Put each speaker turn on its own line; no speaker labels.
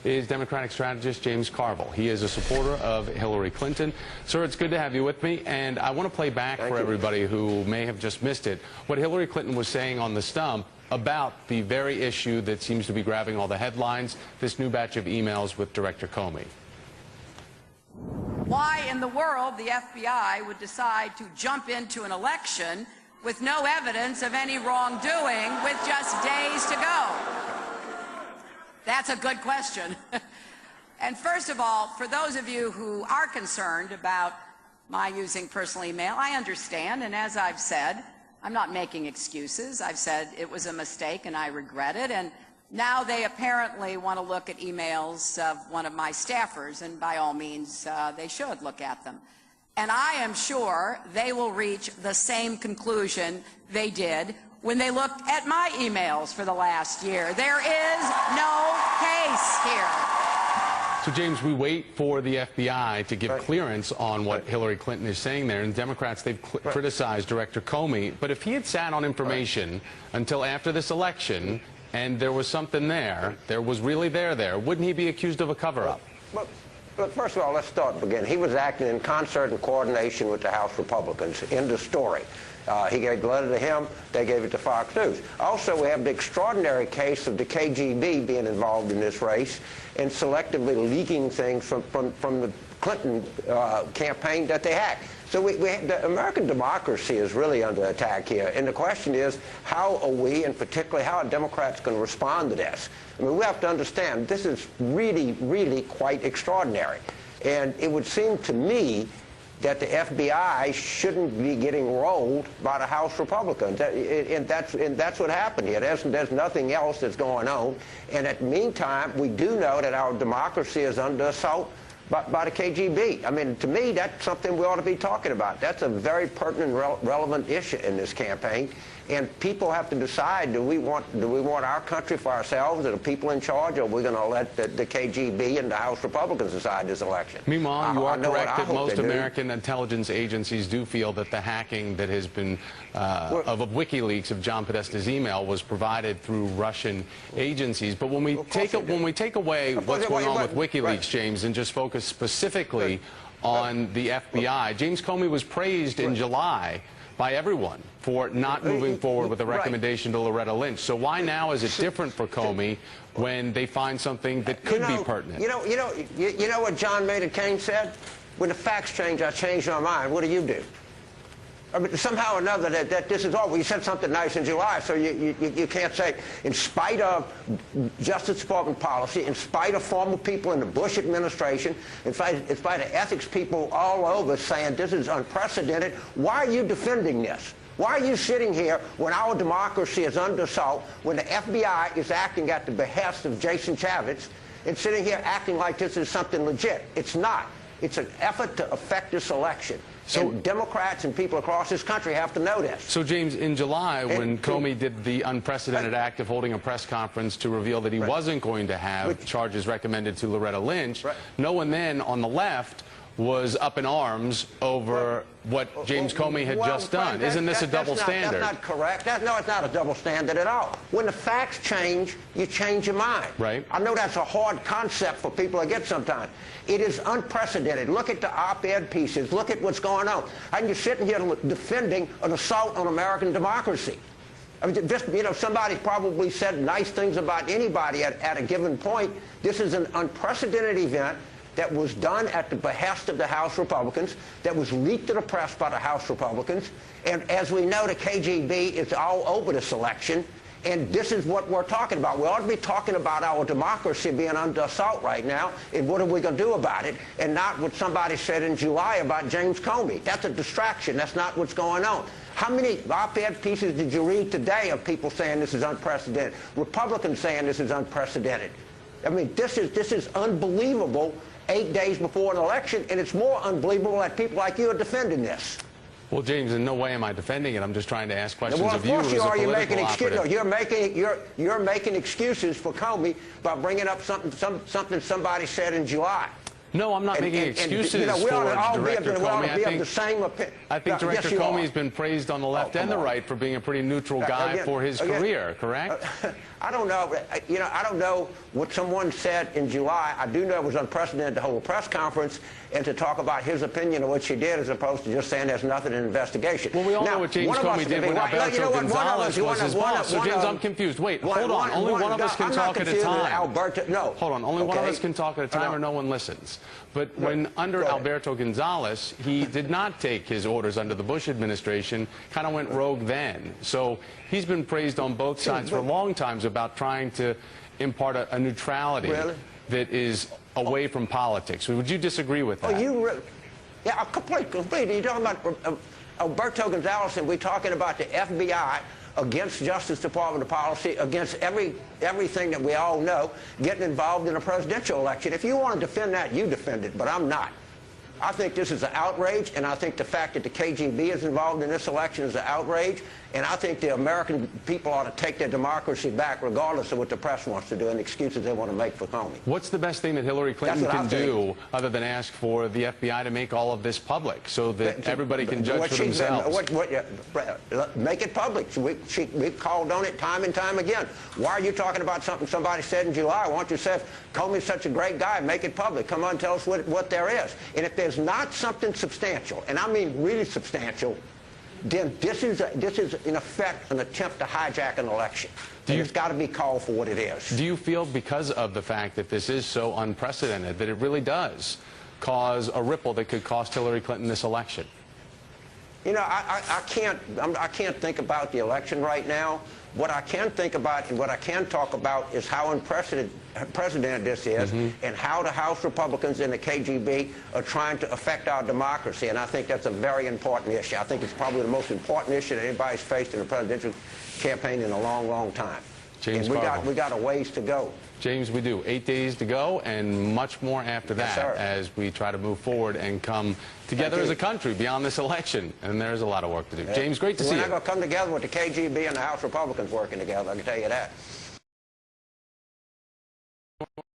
is Democratic strategist James Carville. He is a supporter of Hillary Clinton. Sir, it's good to have you with me, and I want to play back for everybody who may have just missed it what Hillary Clinton was saying on the stump about the very issue that seems to be grabbing all the headlines, this new batch of emails with Director Comey.
Why in the world the FBI would decide to jump into an election with no evidence of any wrongdoing with just days to go? That's a good question. And first of all, for those of you who are concerned about my using personal email, I understand, and as I've said, I'm not making excuses. I've said it was a mistake and I regret it, and now they apparently want to look at emails of one of my staffers, and by all means, they should look at them. And I am sure they will reach the same conclusion they did when they looked at my emails for the last year. There is no case here.
So, James, we wait for the FBI to give clearance on what Hillary Clinton is saying there, and Democrats, they've criticized Director Comey. But if he had sat on information until after this election, and there was something there was really there, wouldn't he be accused of a cover-up?
Look, first of all, let's start again. He was acting in concert and coordination with the House Republicans. End of story. He gave the letter to him. They gave it to Fox News. Also, we have the extraordinary case of the KGB being involved in this race and selectively leaking things from the Clinton campaign that they hacked. So the American democracy is really under attack here. And the question is, how are we, and particularly how are Democrats going to respond to this? I mean, we have to understand this is really, really quite extraordinary. And it would seem to me that the FBI shouldn't be getting rolled by the House Republicans. And that's what happened here. There's nothing else that's going on. And in the meantime, we do know that our democracy is under assault by the KGB. I mean, to me, that's something we ought to be talking about. That's a very pertinent, relevant issue in this campaign. And people have to decide, do we want our country for ourselves, or the people in charge, or are we going to let the KGB and the House Republicans decide this election?
Meanwhile, you are correct that most American intelligence agencies do feel that the hacking that has been of WikiLeaks of John Podesta's email was provided through Russian agencies. But when we take away what's going on with WikiLeaks, James, and just focus specifically on the FBI, James Comey was praised in July by everyone for not moving forward with a recommendation to Loretta Lynch. So why now is it different for Comey when they find something that could be pertinent?
You know what John Maynard Keynes said? When the facts change, I change my mind. What do? I mean, somehow or another that this is over. You said something nice in July, so you can't say, in spite of Justice Department policy, in spite of former people in the Bush administration, in spite of ethics people all over saying this is unprecedented, why are you defending this? Why are you sitting here when our democracy is under assault, when the FBI is acting at the behest of Jason Chaffetz, and sitting here acting like this is something legit? It's not. It's an effort to affect this election. So and Democrats and people across this country have to know this.
So, James, in July, when Comey did the unprecedented act of holding a press conference to reveal that he wasn't going to have charges recommended to Loretta Lynch, no one then on the left was up in arms over what James Comey had just done. Isn't this a double standard?
That's not correct. No, it's not a double standard at all. When the facts change, you change your mind.
Right.
I know that's a hard concept for people to get sometimes. It is unprecedented. Look at the op-ed pieces. Look at what's going on. And you're sitting here defending an assault on American democracy. I mean, just, somebody probably said nice things about anybody at a given point. This is an unprecedented event that was done at the behest of the House Republicans, that was leaked to the press by the House Republicans. And as we know, the KGB is all over this election. And this is what we're talking about. We ought to be talking about our democracy being under assault right now, and what are we going to do about it, and not what somebody said in July about James Comey. That's a distraction. That's not what's going on. How many op-ed pieces did you read today of people saying this is unprecedented, Republicans saying this is unprecedented? I mean, this is unbelievable 8 days before an election, and it's more unbelievable that people like you are defending this.
Well, James, in no way am I defending it. I'm just trying to ask questions of you as a political operative.
You're making excuses for Comey by bringing up something somebody said in July.
No, I'm not making excuses
we ought to all
for
be
Director
of
Comey.
the same opinion.
I think Director Comey has been praised on the left and the right for being a pretty neutral guy for his career, correct?
I don't know. I don't know what someone said in July. I do know it was unprecedented to hold a press conference and to talk about his opinion of what she did as opposed to just saying there's nothing in the investigation.
Well, we all know what James Comey did when Alberto Gonzalez was his boss. So, James, I'm confused. Wait, hold on. Only one of us can talk at a time. Hold on. Only one of us can talk at a time or no one listens. But when under Alberto Gonzalez, he did not take his orders under the Bush administration, kind of went rogue then. So he's been praised on both sides for a long time about trying to impart a neutrality that is away from politics. Would you disagree with that?
Yeah, completely. You're talking about Alberto Gonzalez, and we're talking about the FBI against Justice Department policy, against everything that we all know, getting involved in a presidential election. If you want to defend that, you defend it, but I'm not. I think this is an outrage, and I think the fact that the KGB is involved in this election is an outrage, and I think the American people ought to take their democracy back regardless of what the press wants to do and excuses they want to make for Comey.
What's the best thing that Hillary Clinton can do other than ask for the FBI to make all of this public so that everybody can judge for themselves?
Make it public. We called on it time and time again. Why are you talking about something somebody said in July? Why don't you say, Comey's such a great guy, make it public. Come on, tell us what there is. And if there's not something substantial, and I mean really substantial, then this is in effect an attempt to hijack an election. And it's got to be called for what it is.
Do you feel, because of the fact that this is so unprecedented, that it really does cause a ripple that could cost Hillary Clinton this election?
You know, I can't think about the election right now. What I can think about and what I can talk about is how unprecedented this is and how the House Republicans and the KGB are trying to affect our democracy. And I think that's a very important issue. I think it's probably the most important issue that anybody's faced in a presidential campaign in a long, long time.
James
and we got a ways to go.
James, we do. 8 days to go and much more after that as we try to move forward and come together as a country beyond this election. And there's a lot of work to do. James, great to see you.
We're not going to come together with the KGB and the House Republicans working together, I can tell you that.